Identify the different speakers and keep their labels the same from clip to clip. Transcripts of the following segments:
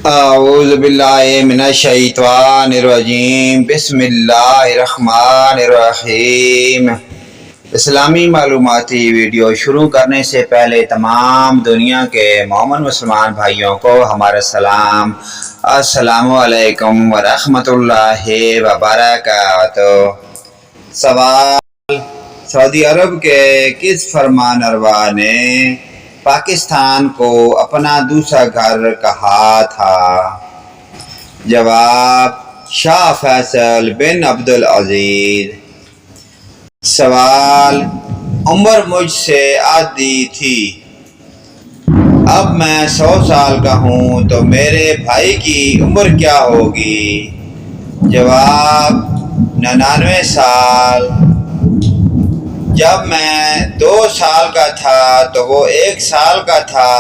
Speaker 1: اعوذ باللہ من الشیطان الرجیم بسم اللہ الرحمن الرحیم۔ اسلامی معلوماتی ویڈیو شروع کرنے سے پہلے تمام دنیا کے مومن مسلمان بھائیوں کو ہمارا سلام، السلام علیکم ورحمۃ اللہ وبرکاتہ۔ سوال: سعودی عرب کے کس فرمان روا نے پاکستان کو اپنا دوسرا گھر کہا تھا؟ جواب: شاہ فیصل بن عبدالعزیز۔ سوال: عمر مجھ سے آدھی تھی، اب میں 100 سال کا ہوں تو میرے بھائی کی عمر کیا ہوگی؟ جواب: 99 سال۔ جب میں 2 سال کا تھا تو وہ 1 سال کا تھا،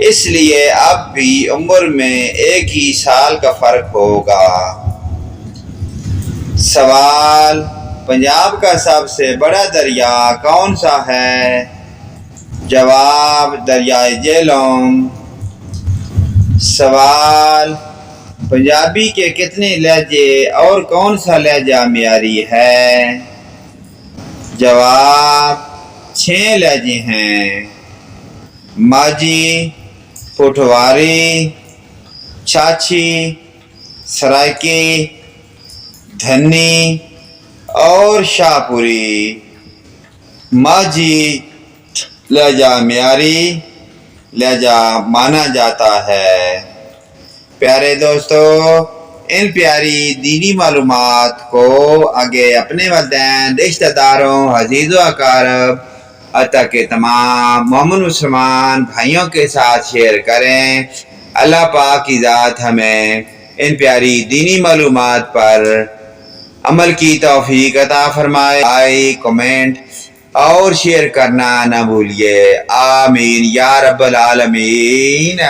Speaker 1: اس لیے اب بھی عمر میں 1 ہی سال کا فرق ہوگا۔ سوال: پنجاب کا سب سے بڑا دریا کون سا ہے؟ جواب: دریائے جہلم۔ سوال: پنجابی کے کتنے لہجے اور کون سا لہجہ معیاری ہے؟ جواب: 6 لہجے ہیں: ماجھی، پٹواری، چھاچھی، سرائکی، دھنی اور شاہپوری۔ ماجھی لہجہ معیاری لہجہ مانا جاتا ہے۔ پیارے دوستو، ان پیاری دینی معلومات کو آگے اپنے والدین، رشتہ داروں، عزیز و اقارب حتیٰ کہ تمام مومن مسلمان بھائیوں کے ساتھ شیئر کریں۔ اللہ پاک کی ذات ہمیں ان پیاری دینی معلومات پر عمل کی توفیق عطا فرمائے۔ لائک، کمنٹ اور شیئر کرنا نہ بھولیے۔ آمین یا رب العالمین۔